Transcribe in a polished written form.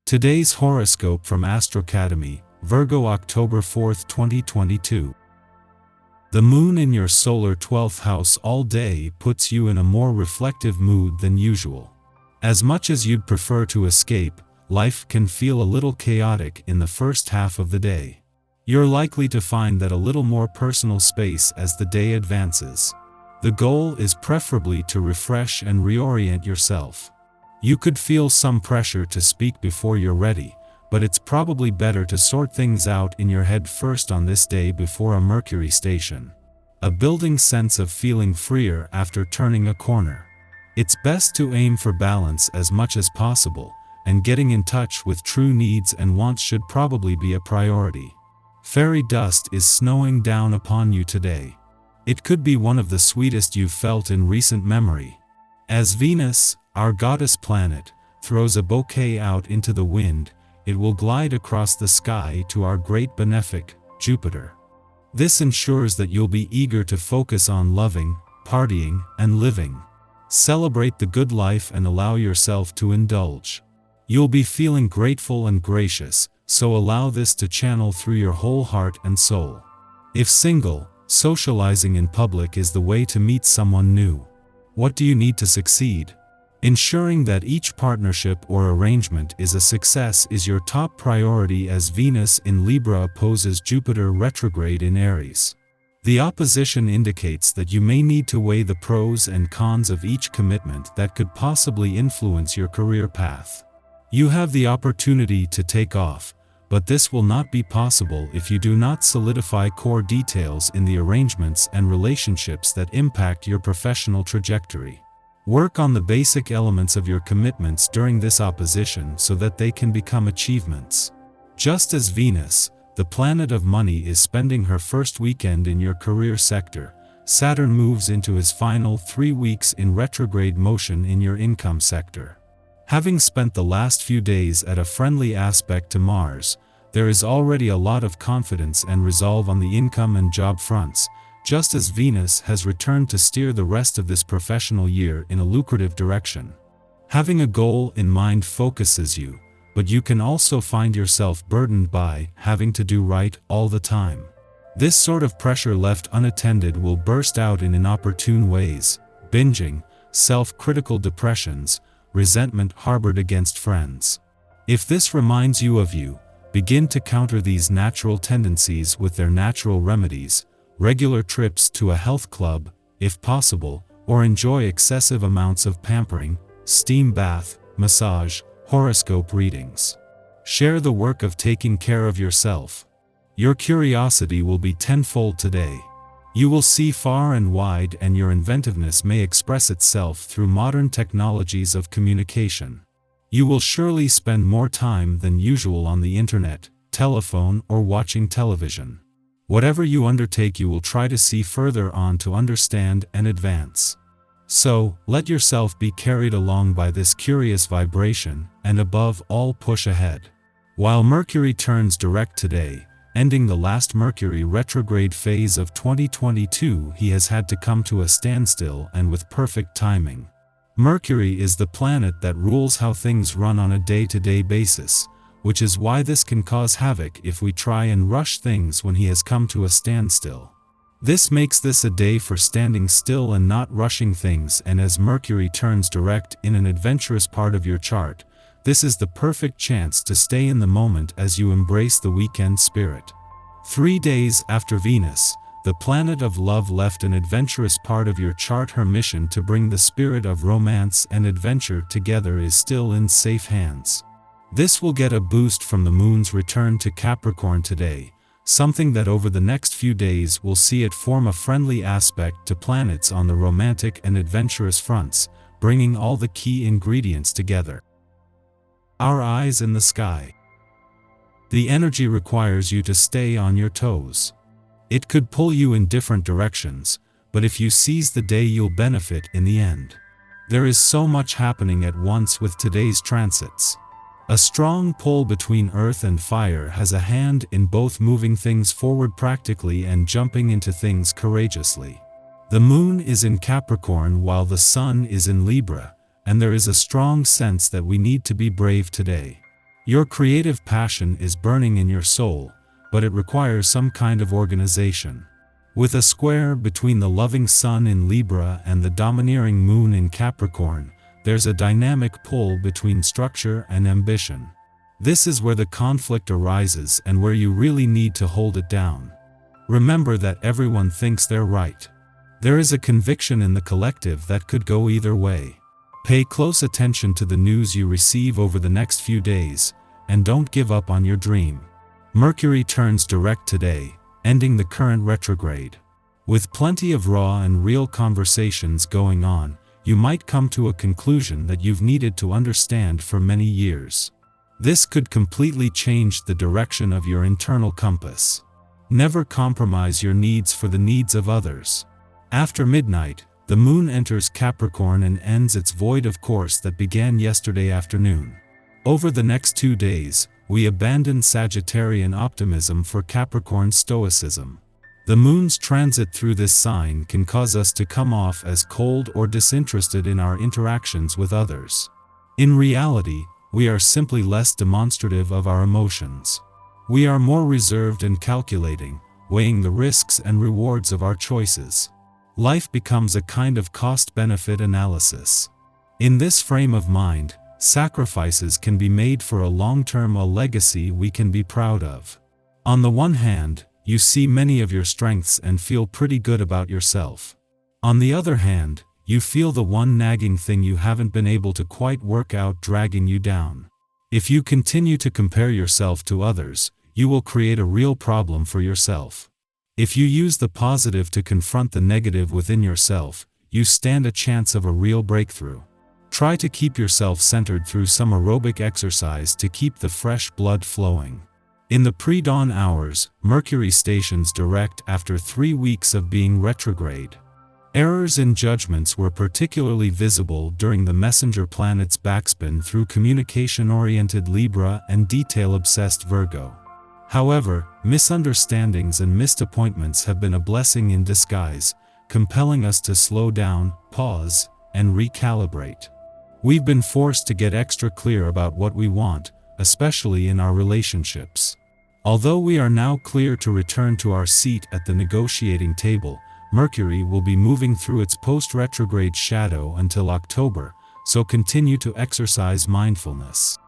Today's horoscope from Astrocademy, Virgo October 4, 2022. The moon in your solar 12th house all day puts you in a more reflective mood than usual. As much as you'd prefer to escape, life can feel a little chaotic in the first half of the day. You're likely to find that a little more personal space as the day advances. The goal is preferably to refresh and reorient yourself. You could feel some pressure to speak before you're ready, but it's probably better to sort things out in your head first on this day before a Mercury station. A building sense of feeling freer after turning a corner. It's best to aim for balance as much as possible, and getting in touch with true needs and wants should probably be a priority. Fairy dust is snowing down upon you today. It could be one of the sweetest you've felt in recent memory. As Venus, our goddess planet, throws a bouquet out into the wind, it will glide across the sky to our great benefic, Jupiter. This ensures that you'll be eager to focus on loving, partying, and living. Celebrate the good life and allow yourself to indulge. You'll be feeling grateful and gracious, so allow this to channel through your whole heart and soul. If single, socializing in public is the way to meet someone new. What do you need to succeed? Ensuring that each partnership or arrangement is a success is your top priority as Venus in Libra opposes Jupiter retrograde in Aries. The opposition indicates that you may need to weigh the pros and cons of each commitment that could possibly influence your career path. You have the opportunity to take off, but this will not be possible if you do not solidify core details in the arrangements and relationships that impact your professional trajectory. Work on the basic elements of your commitments during this opposition so that they can become achievements. Just as Venus, the planet of money, is spending her first weekend in your career sector, Saturn moves into his final 3 weeks in retrograde motion in your income sector. Having spent the last few days at a friendly aspect to Mars, there is already a lot of confidence and resolve on the income and job fronts, just as Venus has returned to steer the rest of this professional year in a lucrative direction. Having a goal in mind focuses you, but you can also find yourself burdened by having to do right all the time. This sort of pressure left unattended will burst out in inopportune ways: binging, self-critical depressions, resentment harbored against friends. If this reminds you of you, begin to counter these natural tendencies with their natural remedies: regular trips to a health club, if possible, or enjoy excessive amounts of pampering, steam bath, massage, horoscope readings. Share the work of taking care of yourself. Your curiosity will be tenfold today. You will see far and wide, and your inventiveness may express itself through modern technologies of communication. You will surely spend more time than usual on the internet, telephone, or watching television. Whatever you undertake, you will try to see further on to understand and advance. So, let yourself be carried along by this curious vibration, and above all, push ahead. While Mercury turns direct today, ending the last Mercury retrograde phase of 2022, he has had to come to a standstill, and with perfect timing. Mercury is the planet that rules how things run on a day-to-day basis, which is why this can cause havoc if we try and rush things when he has come to a standstill. This makes this a day for standing still and not rushing things, and as Mercury turns direct in an adventurous part of your chart, this is the perfect chance to stay in the moment as you embrace the weekend spirit. 3 days after Venus, the planet of love, left an adventurous part of your chart, her mission to bring the spirit of romance and adventure together is still in safe hands. This will get a boost from the moon's return to Capricorn today, something that over the next few days will see it form a friendly aspect to planets on the romantic and adventurous fronts, bringing all the key ingredients together. Our eyes in the sky. The energy requires you to stay on your toes. It could pull you in different directions, but if you seize the day, you'll benefit in the end. There is so much happening at once with today's transits. A strong pull between earth and fire has a hand in both moving things forward practically and jumping into things courageously. The moon is in Capricorn while the sun is in Libra, and there is a strong sense that we need to be brave today. Your creative passion is burning in your soul, but it requires some kind of organization. With a square between the loving sun in Libra and the domineering moon in Capricorn, there's a dynamic pull between structure and ambition. This is where the conflict arises and where you really need to hold it down. Remember that everyone thinks they're right. There is a conviction in the collective that could go either way. Pay close attention to the news you receive over the next few days, and don't give up on your dream. Mercury turns direct today, ending the current retrograde. With plenty of raw and real conversations going on, you might come to a conclusion that you've needed to understand for many years. This could completely change the direction of your internal compass. Never compromise your needs for the needs of others. After midnight, the moon enters Capricorn and ends its void of course that began yesterday afternoon. Over the next 2 days, we abandon Sagittarian optimism for Capricorn stoicism. The moon's transit through this sign can cause us to come off as cold or disinterested in our interactions with others. In reality, we are simply less demonstrative of our emotions. We are more reserved and calculating, weighing the risks and rewards of our choices. Life becomes a kind of cost-benefit analysis. In this frame of mind, sacrifices can be made for a long-term legacy we can be proud of. On the one hand, you see many of your strengths and feel pretty good about yourself. On the other hand, you feel the one nagging thing you haven't been able to quite work out dragging you down. If you continue to compare yourself to others, you will create a real problem for yourself. If you use the positive to confront the negative within yourself, you stand a chance of a real breakthrough. Try to keep yourself centered through some aerobic exercise to keep the fresh blood flowing. In the pre-dawn hours, Mercury stations direct after 3 weeks of being retrograde. Errors in judgments were particularly visible during the messenger planet's backspin through communication-oriented Libra and detail-obsessed Virgo. However, misunderstandings and missed appointments have been a blessing in disguise, compelling us to slow down, pause, and recalibrate. We've been forced to get extra clear about what we want, especially in our relationships. Although we are now clear to return to our seat at the negotiating table, Mercury will be moving through its post-retrograde shadow until October, so continue to exercise mindfulness.